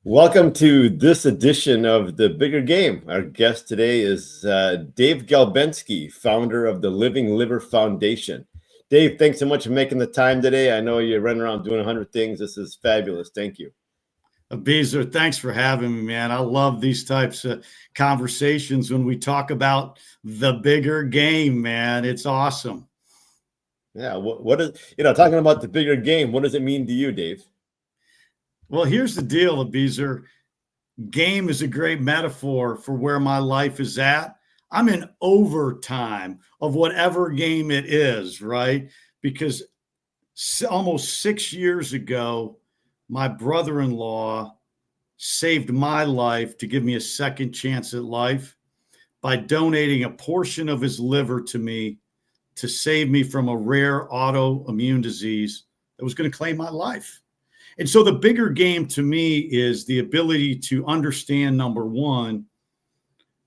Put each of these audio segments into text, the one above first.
Welcome to this edition of The Bigger Game. Our guest today is Dave Galbenski, founder of the Living Liver Foundation. Dave, thanks so much for making the time today. I know you're running around doing 100 things. This is fabulous. Thank you. Beezer, thanks for having me, man. I love these types of conversations when we talk about the bigger game, man. It's awesome. Yeah. What is, talking about the bigger game, what does it mean to you, Dave? Well, here's the deal, Beezer. Game is a great metaphor for where my life is at. I'm in overtime of whatever game it is, right? Because almost 6 years ago, my brother-in-law saved my life to give me a second chance at life by donating a portion of his liver to me to save me from a rare autoimmune disease that was going to claim my life. And so the bigger game to me is the ability to understand, number one,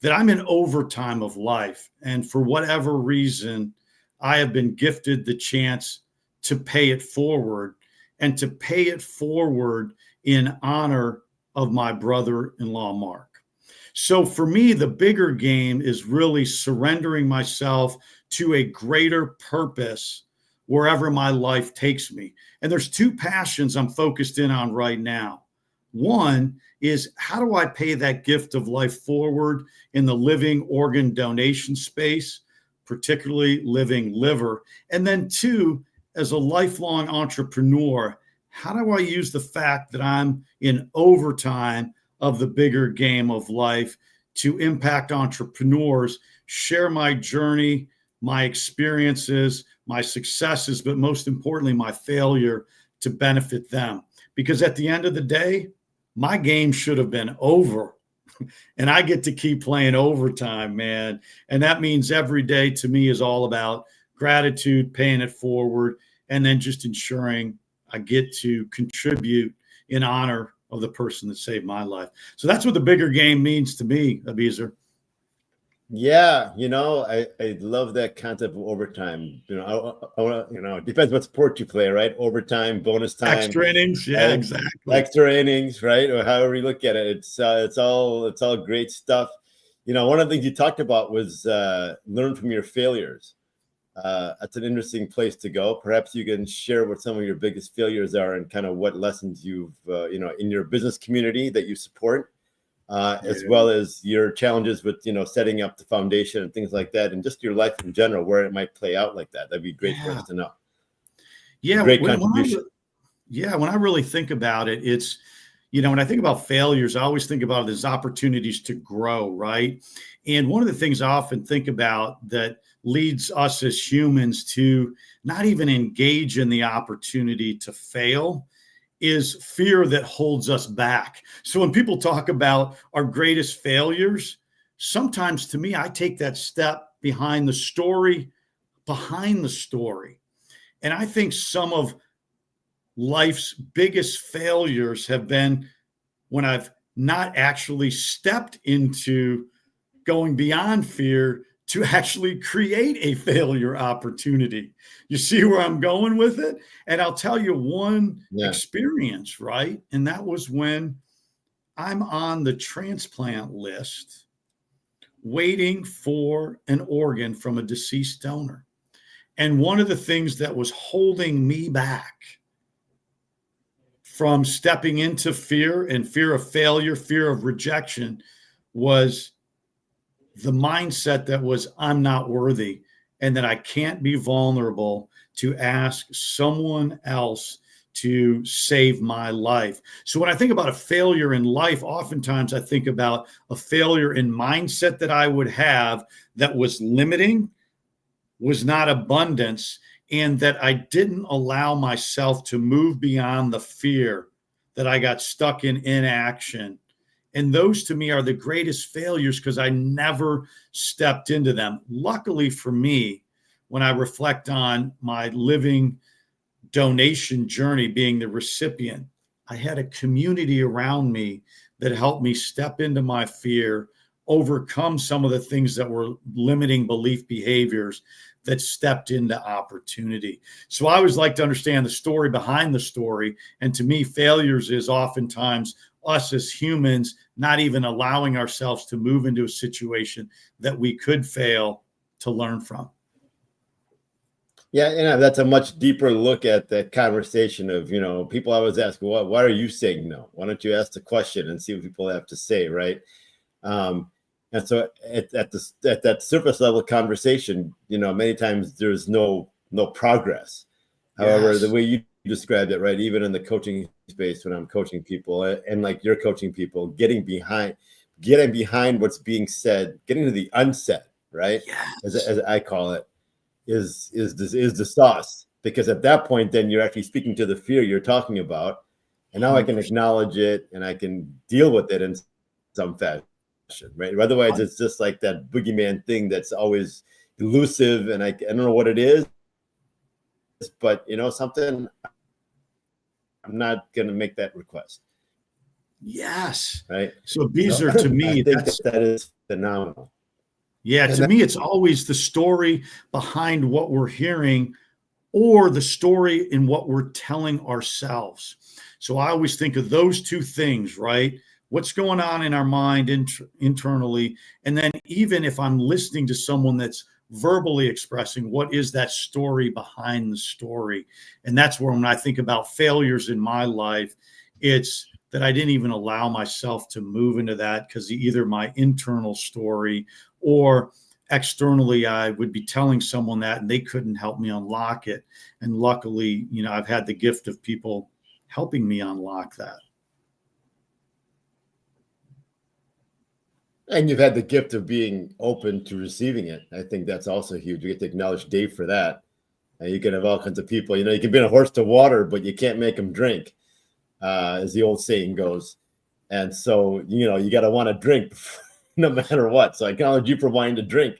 that I'm in overtime of life. And for whatever reason, I have been gifted the chance to pay it forward and to pay it forward in honor of my brother-in-law, Mark. So for me, the bigger game is really surrendering myself to a greater purpose wherever my life takes me. And there's two passions I'm focused in on right now. One is, how do I pay that gift of life forward in the living organ donation space, particularly living liver? And then two, as a lifelong entrepreneur, how do I use the fact that I'm in overtime of the bigger game of life to impact entrepreneurs, share my journey, my experiences, my successes, but most importantly, my failure, to benefit them? Because at the end of the day, my game should have been over. And I get to keep playing overtime, man. And that means every day to me is all about gratitude, paying it forward, and then just ensuring I get to contribute in honor of the person that saved my life. So that's what the bigger game means to me, Abizer. Yeah, I love that concept of overtime. It depends what sport you play, right? Overtime, bonus time, extra innings, yeah, exactly. Extra innings, right? Or however you look at it, it's all great stuff. One of the things you talked about was learn from your failures. That's an interesting place to go. Perhaps you can share what some of your biggest failures are and kind of what lessons you've, in your business community that you support. As well as your challenges with, setting up the foundation and things like that, and just your life in general, where it might play out like that. That'd be great for us to know. Yeah. Great contribution. When I really think about it, it's, when I think about failures, I always think about it as opportunities to grow, right? And one of the things I often think about that leads us as humans to not even engage in the opportunity to fail is fear that holds us back. So when people talk about our greatest failures, sometimes to me, I take that step behind the story. And I think some of life's biggest failures have been when I've not actually stepped into going beyond fear to actually create a failure opportunity. You see where I'm going with it? And I'll tell you one experience, right? And that was when I'm on the transplant list waiting for an organ from a deceased donor. And one of the things that was holding me back from stepping into fear and fear of failure, fear of rejection, was the mindset that was, I'm not worthy and that I can't be vulnerable to ask someone else to save my life. So when I think about a failure in life, oftentimes I think about a failure in mindset that I would have that was limiting, was not abundance, and that I didn't allow myself to move beyond the fear, that I got stuck in inaction. And those to me are the greatest failures because I never stepped into them. Luckily for me, when I reflect on my living donation journey, being the recipient, I had a community around me that helped me step into my fear, overcome some of the things that were limiting belief behaviors, that stepped into opportunity. So I always like to understand the story behind the story. And to me, failures is oftentimes us as humans not even allowing ourselves to move into a situation that we could fail to learn from. Yeah, that's a much deeper look at that conversation of, people always ask, well, why are you saying no? Why don't you ask the question and see what people have to say, right? And so at that surface level conversation, many times there's no progress. However, the way you described it, right, even in the coaching space when I'm coaching people and like you're coaching people, getting behind what's being said, getting to the unsaid, right? Yes. As I call it, is the sauce, because at that point then you're actually speaking to the fear you're talking about, and now I can acknowledge it and I can deal with it in some fashion, right? Otherwise it's just like that boogeyman thing that's always elusive, and I don't know what it is, but something, I'm not going to make that request. Yes. Right. So Beezer, to me, I think that is phenomenal. Yeah, to me, it's always the story behind what we're hearing or the story in what we're telling ourselves. So I always think of those two things, right? What's going on in our mind internally? And then even if I'm listening to someone that's verbally expressing, what is that story behind the story? And that's where, when I think about failures in my life, it's that I didn't even allow myself to move into that because either my internal story or externally I would be telling someone that and they couldn't help me unlock it. And luckily, I've had the gift of people helping me unlock that. And you've had the gift of being open to receiving it. I think that's also huge. You get to acknowledge Dave for that. And you can have all kinds of people, you can bring a horse to water, but you can't make them drink, as the old saying goes. And so, you got to want to drink no matter what. So I acknowledge you for wanting to drink.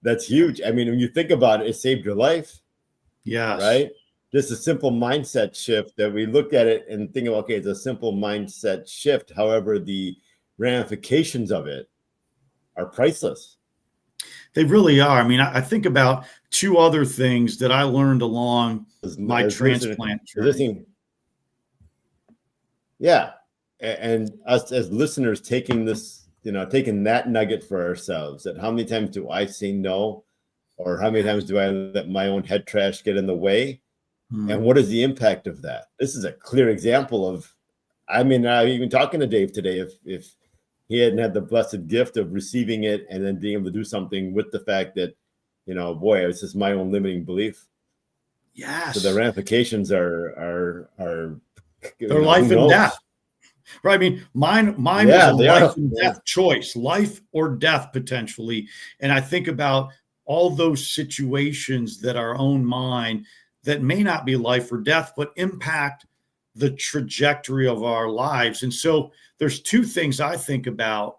That's huge. I mean, when you think about it, it saved your life. Yes. Right? Just a simple mindset shift that we look at it and think, okay, it's a simple mindset shift. However, the ramifications of it are priceless. They really are. I mean, I think about two other things that I learned along my transplant journey. Yeah. And us as listeners taking this, taking that nugget for ourselves, that how many times do I say no? Or how many times do I let my own head trash get in the way? And what is the impact of that? This is a clear example of, even talking to Dave today, if he hadn't had the blessed gift of receiving it and then being able to do something with the fact that, boy, it's just my own limiting belief. Yes. So the ramifications are they're life and death. Right. I mean, mine was a life and death choice, life or death potentially. And I think about all those situations that our own mind that may not be life or death, but impact the trajectory of our lives. And so there's two things I think about,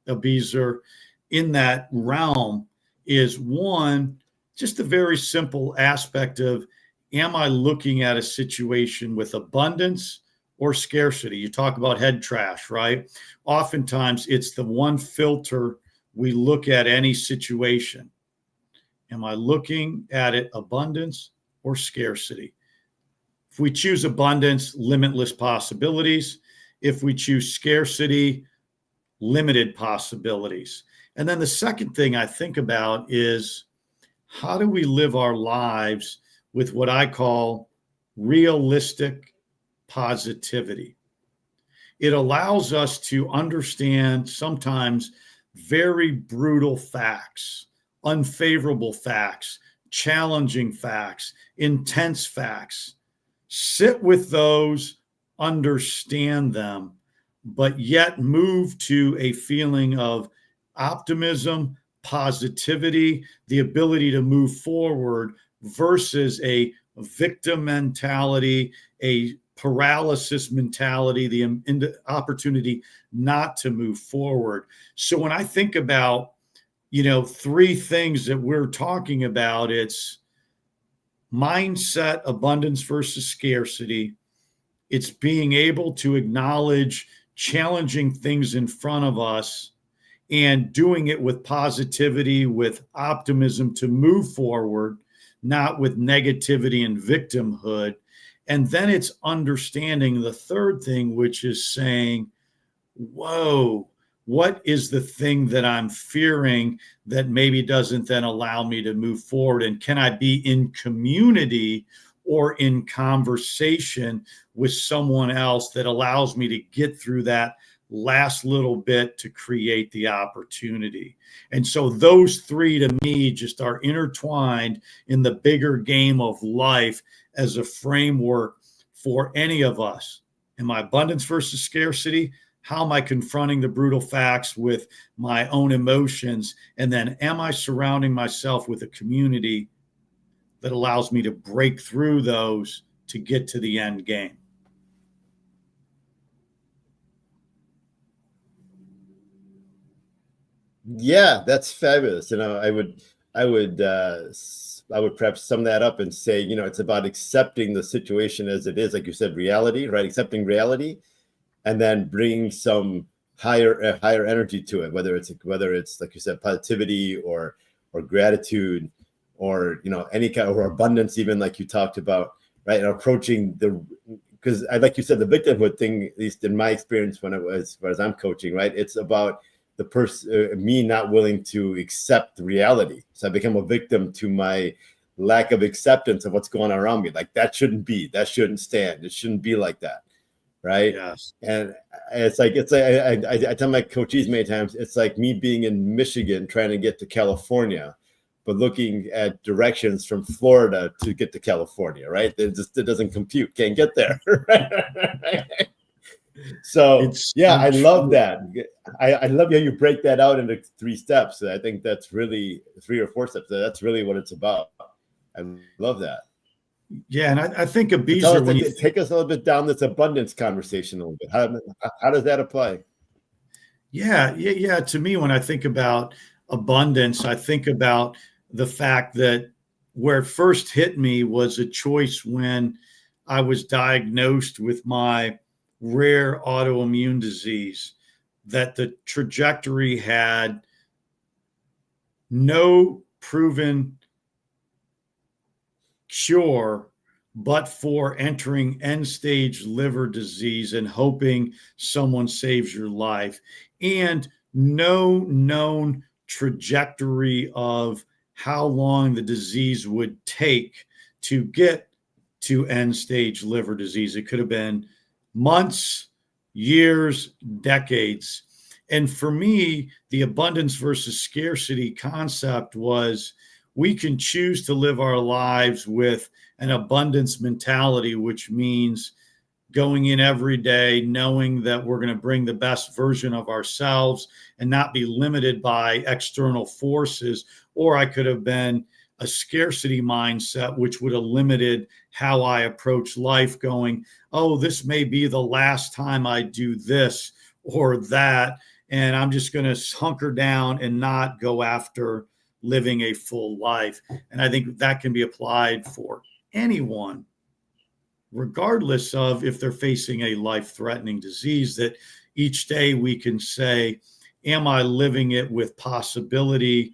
Abizer, in that realm is one, just the very simple aspect of, am I looking at a situation with abundance or scarcity? You talk about head trash, right? Oftentimes it's the one filter we look at any situation. Am I looking at it abundance or scarcity? If we choose abundance, limitless possibilities. If we choose scarcity, limited possibilities. And then the second thing I think about is, how do we live our lives with what I call realistic positivity? It allows us to understand sometimes very brutal facts, unfavorable facts, challenging facts, intense facts. Sit with those, understand them, but yet move to a feeling of optimism, positivity, the ability to move forward versus a victim mentality, a paralysis mentality, the opportunity not to move forward. So when I think about, three things that we're talking about, it's mindset, abundance versus scarcity. It's being able to acknowledge challenging things in front of us and doing it with positivity, with optimism to move forward, not with negativity and victimhood. And then it's understanding the third thing, which is saying, whoa, what is the thing that I'm fearing that maybe doesn't then allow me to move forward? And can I be in community or in conversation with someone else that allows me to get through that last little bit to create the opportunity? And so those three to me just are intertwined in the bigger game of life as a framework for any of us. Am I abundance versus scarcity? How am I confronting the brutal facts with my own emotions? And then am I surrounding myself with a community that allows me to break through those to get to the end game? Yeah, that's fabulous. I would perhaps sum that up and say, it's about accepting the situation as it is, like you said, reality, right? Accepting reality, and then bringing some higher energy to it, whether it's like you said, positivity or gratitude, or any kind of, or abundance, even like you talked about, right? And approaching because like you said, the victimhood thing, at least in my experience as far as I'm coaching, right? It's about the person, me not willing to accept reality. So I become a victim to my lack of acceptance of what's going on around me. Like that shouldn't stand. It shouldn't be like that. Right. Yes. And it's like I tell my coachees many times, it's like me being in Michigan trying to get to California, but looking at directions from Florida to get to California. Right. It doesn't compute. Can't get there. So yeah, I love that. I love how you break that out into 3 steps. I think that's really 3 or 4 steps. That's really what it's about. I love that. Yeah, and I think a Beezer, when you take us a little bit down this abundance conversation a little bit. How does that apply? Yeah. To me, when I think about abundance, I think about the fact that where it first hit me was a choice when I was diagnosed with my rare autoimmune disease, that the trajectory had no proven cure but for entering end stage liver disease and hoping someone saves your life, and no known trajectory of how long the disease would take to get to end stage liver disease. It could have been months, years, decades. And for me, the abundance versus scarcity concept was, we can choose to live our lives with an abundance mentality, which means going in every day knowing that we're going to bring the best version of ourselves and not be limited by external forces. Or I could have been a scarcity mindset, which would have limited how I approach life, going, oh, this may be the last time I do this or that, and I'm just going to hunker down and not go after living a full life. And I think that can be applied for anyone, regardless of if they're facing a life-threatening disease, that each day we can say, am I living it with possibility,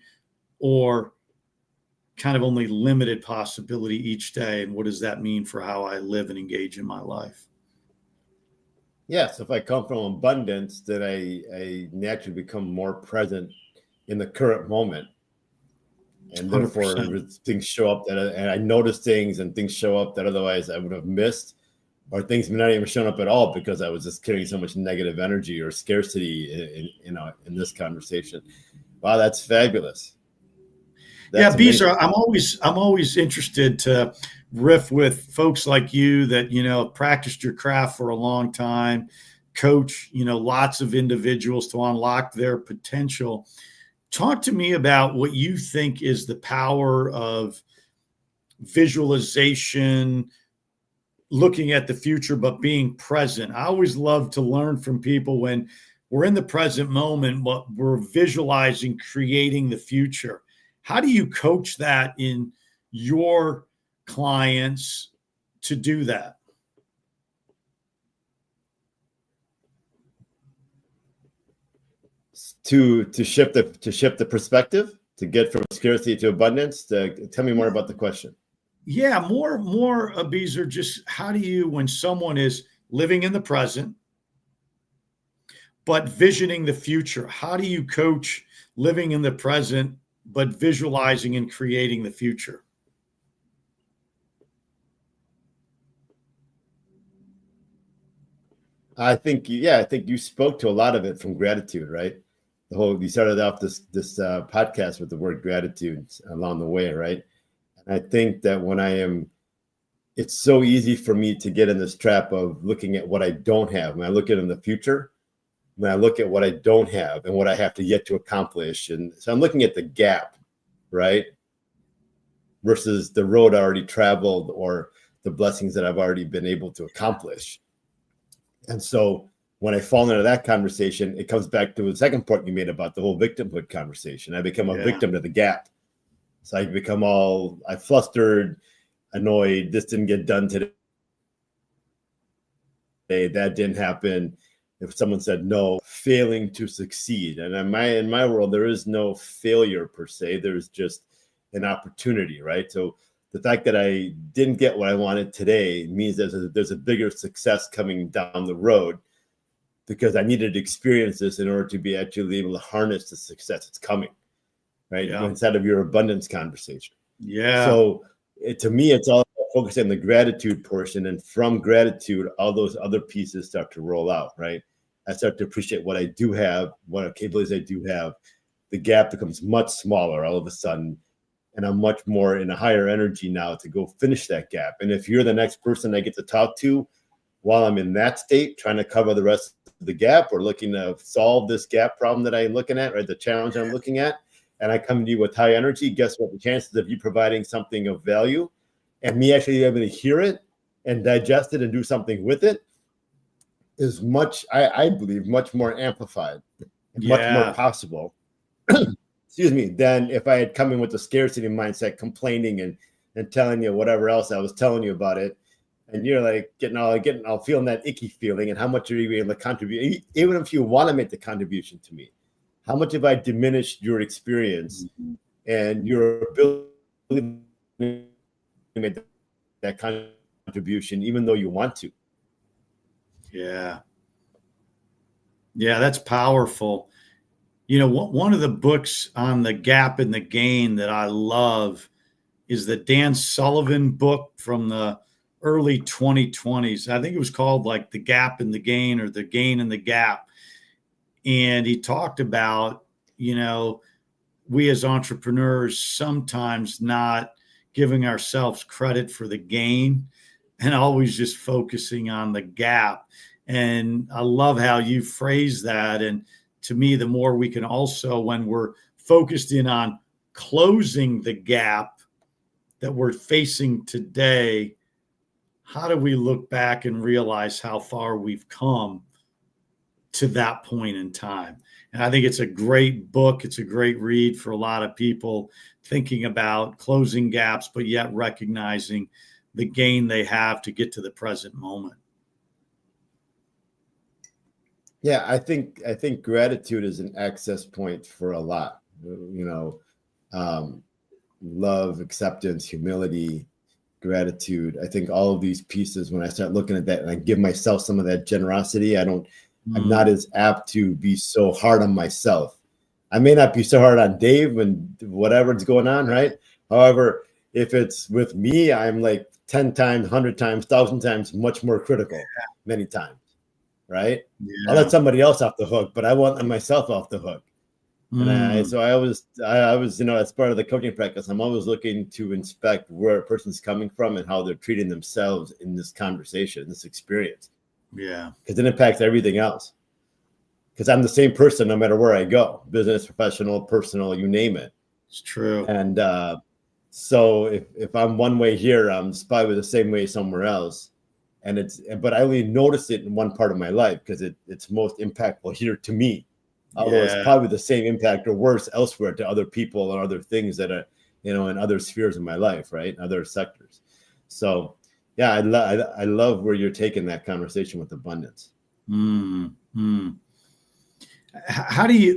or kind of only limited possibility each day? And what does that mean for how I live and engage in my life? Yeah, so if I come from abundance, then I naturally become more present in the current moment. And therefore 100%. Things show up and I notice things, and things show up that otherwise I would have missed, or things may not even shown up at all because I was just carrying so much negative energy or scarcity in this conversation. Wow, that's fabulous. That's Beezer, I'm always interested to riff with folks like you that practiced your craft for a long time, coach lots of individuals to unlock their potential. Talk to me about what you think is the power of visualization, looking at the future, but being present. I always love to learn from people when we're in the present moment, but we're visualizing, creating the future. How do you coach that in your clients to do that? To shift the perspective, to get from scarcity to abundance. Tell me more about the question. Yeah, more Beezer, just how do you, when someone is living in the present, but visioning the future. How do you coach living in the present, but visualizing and creating the future? I think, I think you spoke to a lot of it from gratitude, right? You started off this podcast with the word gratitude along the way, right? And I think that it's so easy for me to get in this trap of looking at what I don't have. When I look at in the future, when I look at what I don't have and what I have to yet to accomplish, and so I'm looking at the gap, right, versus the road I already traveled or the blessings that I've already been able to accomplish. And so when I fall into that conversation, it comes back to the second point you made about the whole victimhood conversation. I become a victim to the gap. So I flustered, annoyed. This didn't get done today. That didn't happen. If someone said no, failing to succeed. And in my world, there is no failure per se. There's just an opportunity, right? So the fact that I didn't get what I wanted today means there's a bigger success coming down the road, because I needed to experience this in order to be actually able to harness the success that's coming, right? Yeah. Inside of your abundance conversation. Yeah. So to me, it's all about focusing on the gratitude portion. And from gratitude, all those other pieces start to roll out, right? I start to appreciate what I do have, what capabilities I do have. The gap becomes much smaller all of a sudden. And I'm much more in a higher energy now to go finish that gap. And if you're the next person I get to talk to while I'm in that state, trying to cover the rest of the gap or looking to solve this gap problem that I'm looking at, or the challenge I'm looking at, and I come to you with high energy, guess what? The chances of you providing something of value and me actually able to hear it and digest it and do something with it is I believe, much more amplified, much more possible. Excuse me, than if I had come in with the scarcity mindset, complaining and telling you whatever else I was telling you about it. And you're like getting all feeling that icky feeling. And how much are you able to contribute? Even if you want to make the contribution to me, how much have I diminished your experience and your ability to make that contribution, even though you want to? Yeah. Yeah, that's powerful. You know, one of the books on the gap and the gain that I love is the Dan Sullivan book from the early 2020s. I think it was called like The Gap and the Gain, or The Gain and the Gap. And he talked about, you know, we as entrepreneurs sometimes not giving ourselves credit for the gain and always just focusing on the gap. And I love how you phrase that. And to me, the more we can also, when we're focused in on closing the gap that we're facing today, how do we look back and realize how far we've come to that point in time? And I think it's a great book. It's a great read for a lot of people thinking about closing gaps, but yet recognizing the gain they have to get to the present moment. Yeah, I think gratitude is an access point for a lot. You know, love, acceptance, humility, gratitude. I think all of these pieces, when I start looking at that and I give myself some of that generosity, I'm not as apt to be so hard on myself. I may not be so hard on Dave and whatever's going on, right? However, if it's with me, I'm like 10 times, 100 times, 1,000 times much more critical many times, right? Yeah. I'll let somebody else off the hook, but I want myself off the hook. And I was, you know, as part of the coaching practice, I'm always looking to inspect where a person's coming from and how they're treating themselves in this conversation, this experience. Yeah. Because it impacts everything else. Because I'm the same person no matter where I go, business, professional, personal, you name it. It's true. And so if I'm one way here, I'm probably the same way somewhere else. But I only notice it in one part of my life because it's most impactful here to me. Although it's probably the same impact or worse elsewhere to other people or other things that are, you know, in other spheres of my life, right? Other sectors. So, yeah, I love where you're taking that conversation with abundance.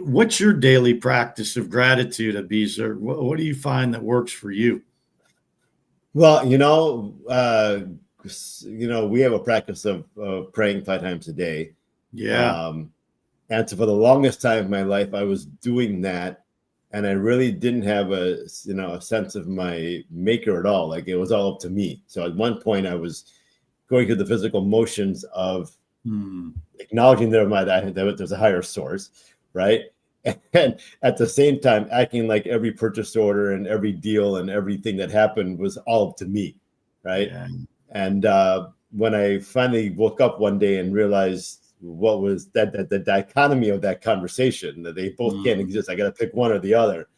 What's your daily practice of gratitude, Abizer? What do you find that works for you? Well, you know, we have a practice of praying 5 times a day. Yeah. And so for the longest time of my life, I was doing that. And I really didn't have a sense of my maker at all. Like it was all up to me. So at one point I was going through the physical motions of acknowledging that there's a higher source, right? And at the same time, acting like every purchase order and every deal and everything that happened was all up to me, right? Yeah. And when I finally woke up one day and realized what was that the dichotomy of that conversation, that they both can't exist, I got to pick one or the other,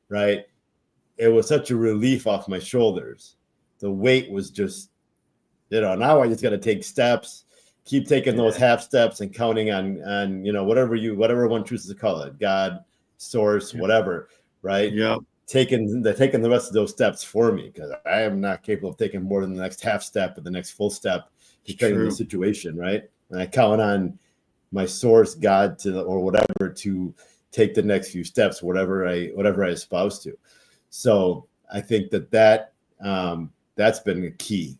right? It was such a relief off my shoulders. The weight was just, now I just got to take steps, keep taking those half steps and counting on whatever one chooses to call it, God, source, whatever, right? Yeah. Taking the rest of those steps for me, because I am not capable of taking more than the next half step or the next full step, depending on the situation, right? And I count on my source, God, or whatever, to take the next few steps, whatever I espouse to. So I think that's been a key.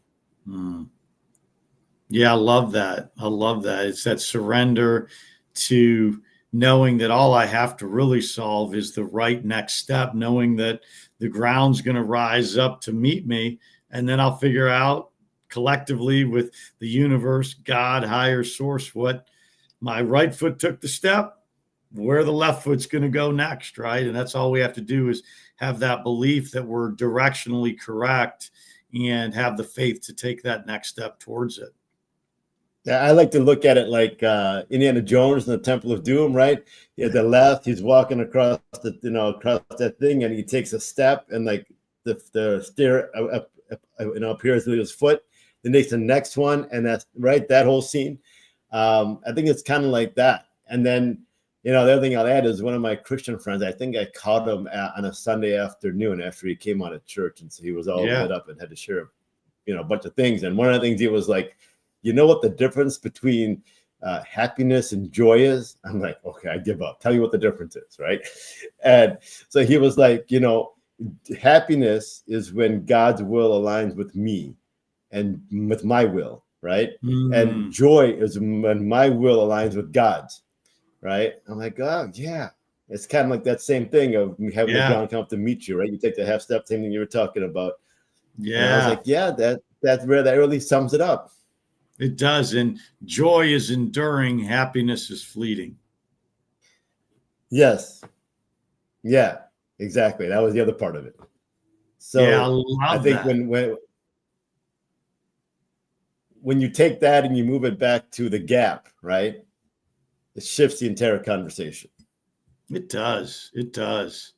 Yeah, I love that. It's that surrender to knowing that all I have to really solve is the right next step, knowing that the ground's going to rise up to meet me. And then I'll figure out collectively with the universe, God, higher source, what my right foot took the step, where the left foot's going to go next, right? And that's all we have to do is have that belief that we're directionally correct and have the faith to take that next step towards it. Yeah, I like to look at it like Indiana Jones in the Temple of Doom, right? At the left, he's walking across across that thing, and he takes a step, and like the stair appears with his foot. Then takes the next one, and that's right. That whole scene, I think it's kind of like that. And then the other thing I'll add is one of my Christian friends. I think I caught him on a Sunday afternoon after he came out of church, and so he was all lit up and had to share, a bunch of things. And one of the things he was like, you know what the difference between happiness and joy is? I'm like, okay, I give up. Tell you what the difference is, right? And so he was like, happiness is when God's will aligns with me and with my will, right? And joy is when my will aligns with God's, right? I'm like, oh, yeah. It's kind of like that same thing of having the ground come up to meet you, right? You take the half step, same thing you were talking about. Yeah. And I was like, yeah, that's where that really sums it up. It does. And joy is enduring. Happiness is fleeting. Yes. Yeah, exactly. That was the other part of it. So yeah, I think that. when you take that and you move it back to the gap, right? It shifts the entire conversation. It does. It does.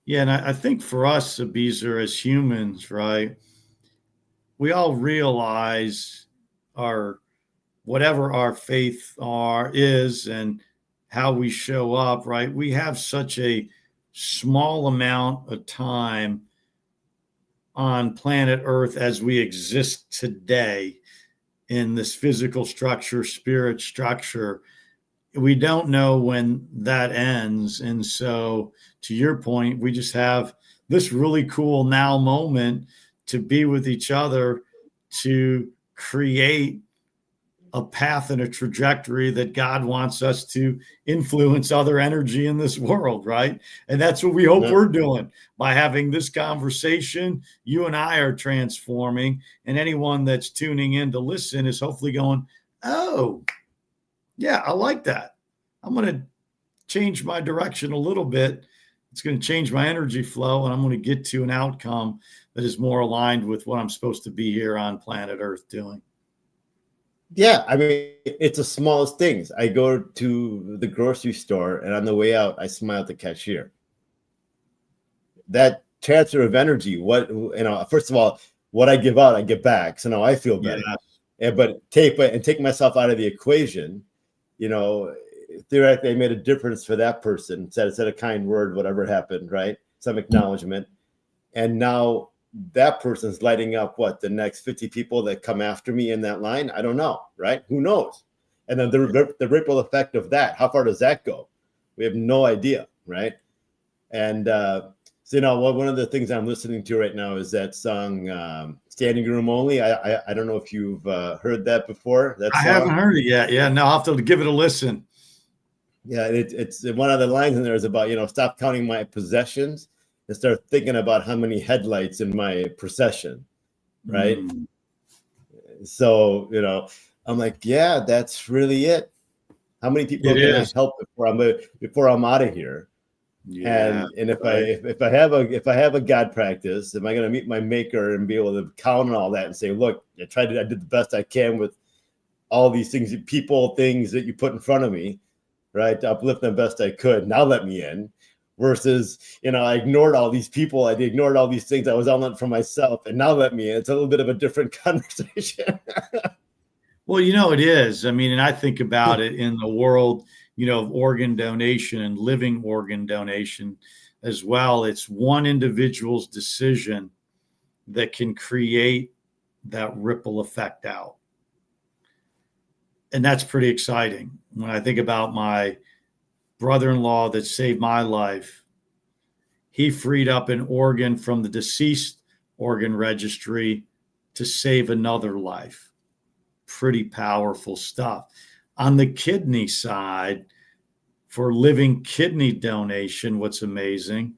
Yeah. And I think for us, Abizer, as humans, right, we all realize whatever our faith is and how we show up, right? We have such a small amount of time on planet Earth as we exist today in this physical structure, spirit structure. We don't know when that ends. And so to your point, we just have this really cool now moment to be with each other, to create a path and a trajectory that God wants us to influence other energy in this world, right? And that's what we hope we're doing by having this conversation. You and I are transforming, and anyone that's tuning in to listen is hopefully going, oh, yeah, I like that. I'm going to change my direction a little bit. It's going to change my energy flow, and I'm going to get to an outcome that is more aligned with what I'm supposed to be here on planet Earth doing. Yeah, I mean, it's the smallest things. I go to the grocery store, and on the way out, I smile at the cashier. That transfer of energy, first of all, what I give out, I get back. So now I feel better. Yeah. But take myself out of the equation, theoretically, I made a difference for that person, said a kind word, whatever happened, right? Some acknowledgement. And now that person's lighting up the next 50 people that come after me in that line. I don't know, right? Who knows? And then the ripple effect of that, how far does that go? We have no idea, right? And one of the things I'm listening to right now is that song Standing Room Only. I don't know if you've heard that before. That song. I haven't heard it yet. Yeah, no, I'll have to give it a listen. Yeah, it's one of the lines in there is about, stop counting my possessions and start thinking about how many headlights in my procession, right? Mm, So, I'm like, yeah, that's really it. How many people it can I is. help before I'm out of here? Yeah. And if I Right. if I have a God practice, am I going to meet my maker and be able to count on all that and say, look, I did the best I can with all these things, people, things that you put in front of me, right? To uplift them best I could. Now let me in. Versus, I ignored all these people. I ignored all these things. I was on it for myself, and now let me in. It's a little bit of a different conversation. Well, it is. I mean, and I think about it in the world, of organ donation and living organ donation as well. It's one individual's decision that can create that ripple effect out. And that's pretty exciting. When I think about my brother-in-law that saved my life, he freed up an organ from the deceased organ registry to save another life. Pretty powerful stuff. On the kidney side, for living kidney donation, what's amazing,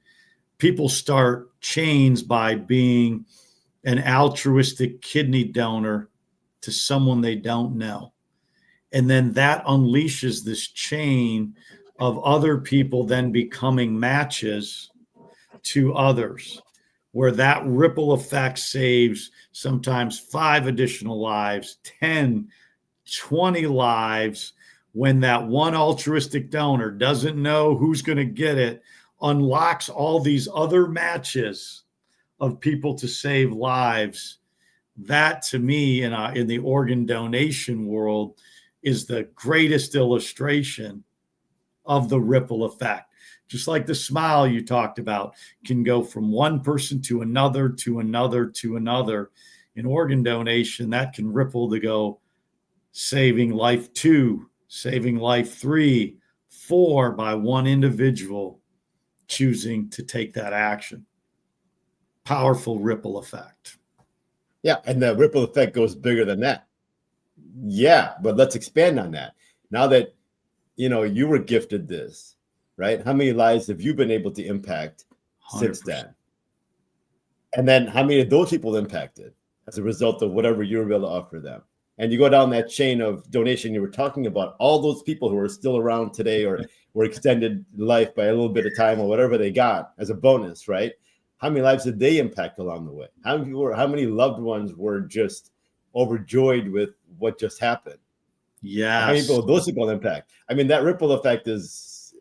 people start chains by being an altruistic kidney donor to someone they don't know. And then that unleashes this chain of other people then becoming matches to others, where that ripple effect saves sometimes 5 additional lives, 10, 20 lives, when that one altruistic donor doesn't know who's going to get it, unlocks all these other matches of people to save lives. That to me in the organ donation world is the greatest illustration of the ripple effect. Just like the smile you talked about can go from one person to another, to another, to another. In organ donation, that can ripple to go saving life 2, saving life 3, 4 by one individual choosing to take that action. Powerful ripple effect. Yeah, and the ripple effect goes bigger than that. Yeah, but let's expand on that. Now that you were gifted this, right? How many lives have you been able to impact 100%. since then? And then how many of those people impacted as a result of whatever you were able to offer them? And you go down that chain of donation you were talking about, all those people who are still around today or were extended life by a little bit of time or whatever they got as a bonus, right? How many lives did they impact along the way? How many loved ones were just overjoyed with what just happened? How many Yes. people those people impact? I mean, that ripple effect is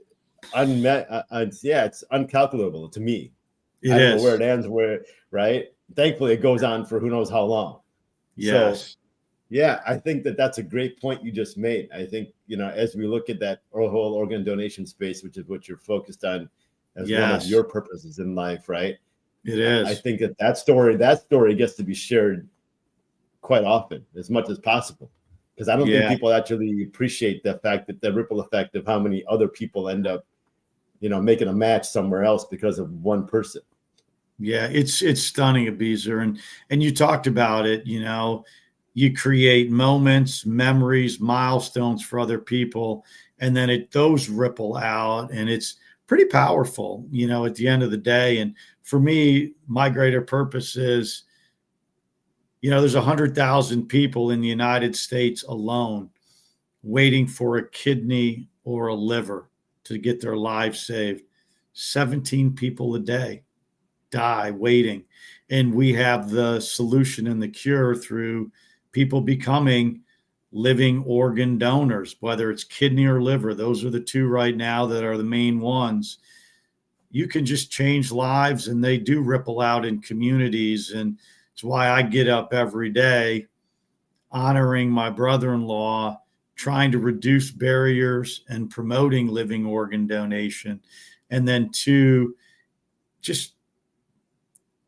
unmet. It's uncalculable to me. It I don't know where is. it ends, right? Thankfully, it goes on for who knows how long. So, Yes. yeah, I think that's a great point you just made. I think, as we look at that whole organ donation space, which is what you're focused on as one of Yes. your purposes in life, right? It I is. think that story gets to be shared quite often, as much as possible. Because I don't think Yeah. people actually appreciate the fact that the ripple effect of how many other people end up, making a match somewhere else because of one person. Yeah, it's stunning, Abizer. And you talked about it, you create moments, memories, milestones for other people, and then those ripple out, and it's pretty powerful, at the end of the day. And for me, my greater purpose is, there's 100,000 people in the United States alone waiting for a kidney or a liver to get their lives saved. 17 people a day die waiting. And we have the solution and the cure through people becoming living organ donors, whether it's kidney or liver. Those are the two right now that are the main ones. You can just change lives, and they do ripple out in communities. And it's why I get up every day honoring my brother-in-law, trying to reduce barriers and promoting living organ donation. And then two, just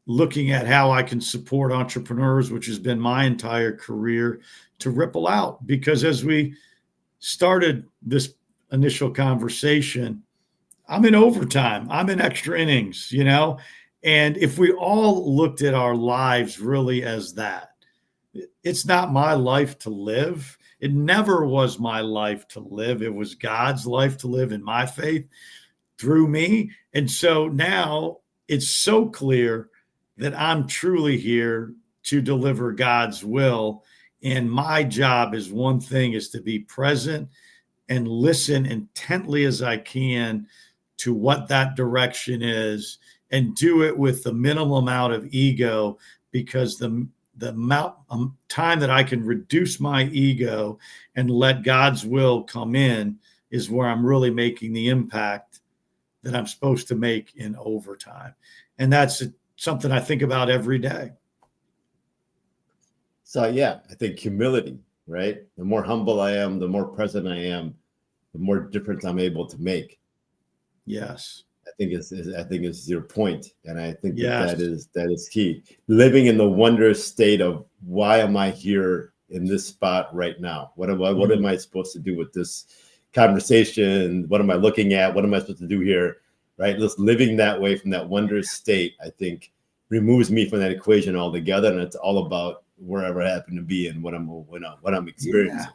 looking at how I can support entrepreneurs, which has been my entire career, to ripple out. Because as we started this initial conversation, I'm in overtime, I'm in extra innings, and if we all looked at our lives really as that, it's not my life to live. It never was my life to live. It was God's life to live in my faith through me. And so now it's so clear that I'm truly here to deliver God's will. And my job is one thing, is to be present and listen intently as I can to what that direction is, and do it with the minimal amount of ego, because the amount time that I can reduce my ego and let God's will come in is where I'm really making the impact that I'm supposed to make in overtime. And that's something I think about every day. So yeah, I think humility, right? The more humble I am, the more present I am, the more difference I'm able to make. Yes. I think is your point, and I think Yes. that is key. Living in the wondrous state of, why am I here in this spot right now? What am I supposed to do with this conversation? What am I looking at? What am I supposed to do here? Right? Just living that way, from that wondrous state, I think removes me from that equation altogether, and it's all about wherever I happen to be and what I'm experiencing.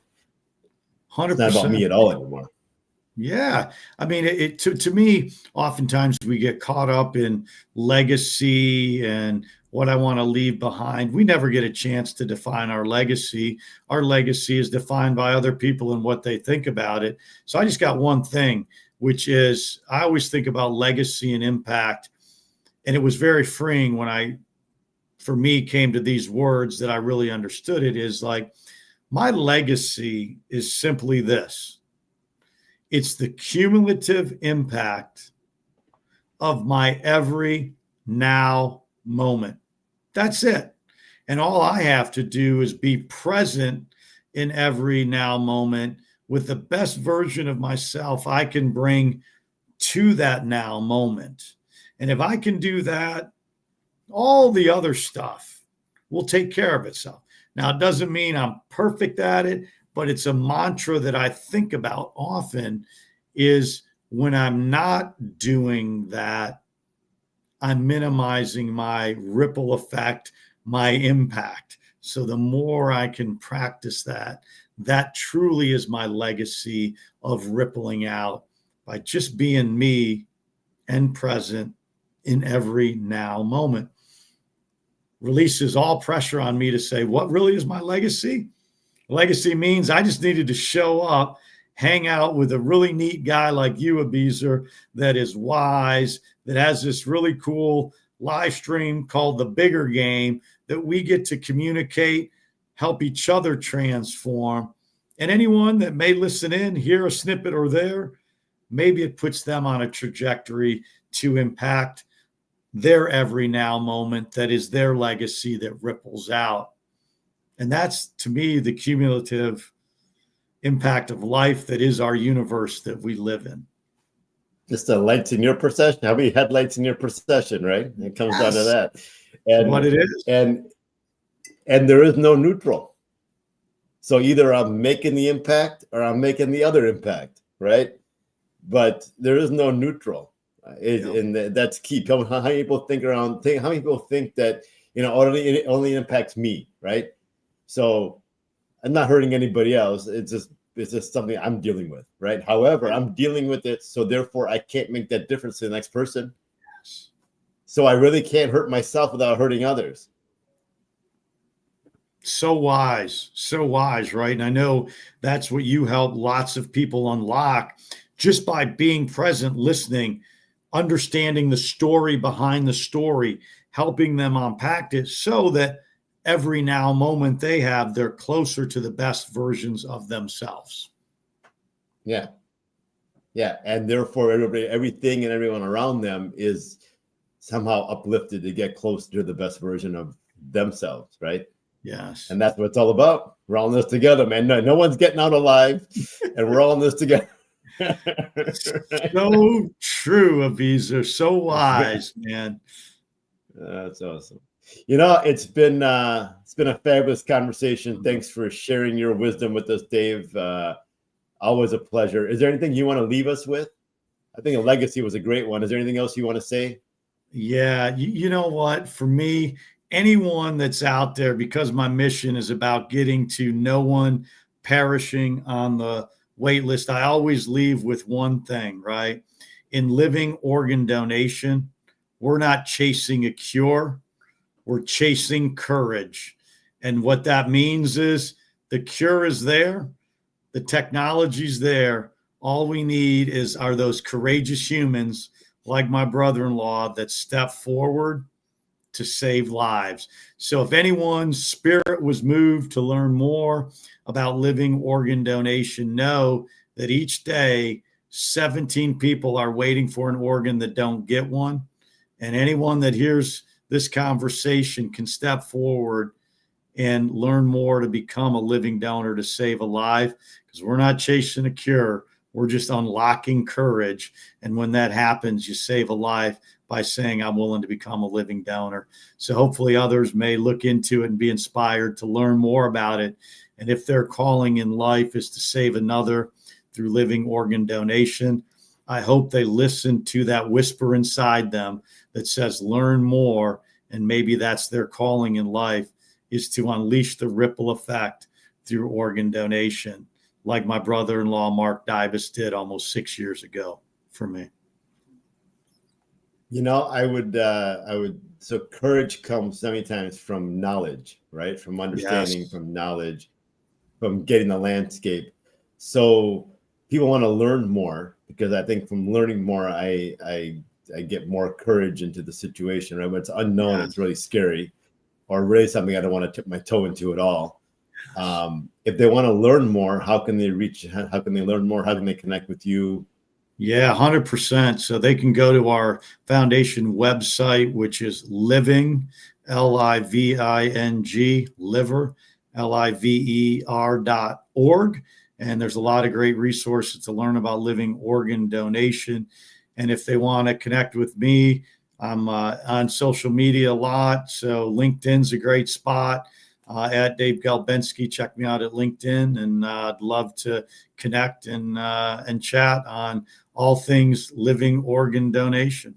100%. It's not about me at all anymore. Yeah. I mean, to me, oftentimes we get caught up in legacy and what I want to leave behind. We never get a chance to define our legacy. Our legacy is defined by other people and what they think about it. So I just got one thing, which is, I always think about legacy and impact. And it was very freeing when for me, came to these words that I really understood. It is like, my legacy is simply this. It's the cumulative impact of my every now moment. That's it. And all I have to do is be present in every now moment with the best version of myself I can bring to that now moment. And if I can do that, all the other stuff will take care of itself. Now, it doesn't mean I'm perfect at it, but it's a mantra that I think about often, is when I'm not doing that, I'm minimizing my ripple effect, my impact. So the more I can practice that, that truly is my legacy of rippling out by just being me and present in every now moment. Releases all pressure on me to say, what really is my legacy? Legacy means I just needed to show up, hang out with a really neat guy like you, Abizer, that is wise, that has this really cool live stream called The Bigger Game, that we get to communicate, help each other transform. And anyone that may listen in, hear a snippet or there, maybe it puts them on a trajectory to impact their every now moment that is their legacy that ripples out. And that's, to me, the cumulative impact of life that is our universe that we live in. Just the lights in your procession. How many headlights in your procession, right? It comes down to that. And what it is. And there is no neutral. So either I'm making the impact or I'm making the other impact, right? But there is no neutral. And that's key. How many people think how many people think that, it only impacts me, right? So I'm not hurting anybody else. It's just something I'm dealing with, right? However, I'm dealing with it, so therefore I can't make that difference to the next person. So I really can't hurt myself without hurting others. So wise, right? And I know that's what you help lots of people unlock, just by being present, listening, understanding the story behind the story, helping them unpack it so that every now moment they have, they're closer to the best versions of themselves. Yeah. And therefore everything and everyone around them is somehow uplifted to get closer to the best version of themselves, right? Yes. And that's what it's all about. We're all in this together, man. No one's getting out alive, and we're all in this together. So true, Abizer. So wise, man. That's awesome. It's been a fabulous conversation. Thanks for sharing your wisdom with us, Dave. Always a pleasure. Is there anything you want to leave us with? I think a legacy was a great one. Is there anything else you want to say? Yeah, you know what? For me, anyone that's out there, because my mission is about getting to no one perishing on the wait list, I always leave with one thing, right? In living organ donation, we're not chasing a cure, we're chasing courage. And what that means is the cure is there, the technology's there. All we need are those courageous humans like my brother-in-law that step forward to save lives. So if anyone's spirit was moved to learn more about living organ donation, know that each day 17 people are waiting for an organ that don't get one. And anyone that hears this conversation can step forward and learn more to become a living donor to save a life, because we're not chasing a cure. We're just unlocking courage. And when that happens, you save a life by saying, I'm willing to become a living donor. So hopefully others may look into it and be inspired to learn more about it. And if their calling in life is to save another through living organ donation, I hope they listen to that whisper inside them that says, learn more. And maybe that's their calling in life, is to unleash the ripple effect through organ donation, like my brother-in-law, Mark Dybus, did almost 6 years ago for me. You know, so courage comes many times from knowledge, right? From understanding, Yes. from knowledge, from getting the landscape. So people want to learn more, because I think from learning more, I get more courage into the situation, right? When it's unknown, it's really scary, or really something I don't want to tip my toe into at all. If they want to learn more, how can they learn more? How can they connect with you? Yeah, 100%. So they can go to our foundation website, which is living, LIVING, liver, LIVER.org. And there's a lot of great resources to learn about living organ donation. And if they want to connect with me, I'm on social media a lot. So LinkedIn's a great spot. At Dave Galbenski, check me out at LinkedIn, and I'd love to connect and chat on all things living organ donation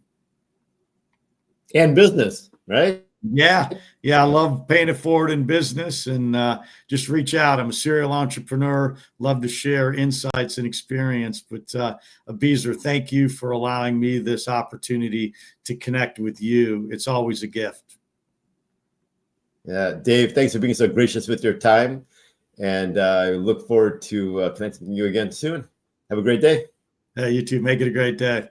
And business, right? Yeah, I love paying it forward in business, and just reach out. I'm a serial entrepreneur. Love to share insights and experience. But Abizer, thank you for allowing me this opportunity to connect with you. It's always a gift. Yeah, Dave, thanks for being so gracious with your time, and I look forward to connecting with you again soon. Have a great day. You too. Make it a great day.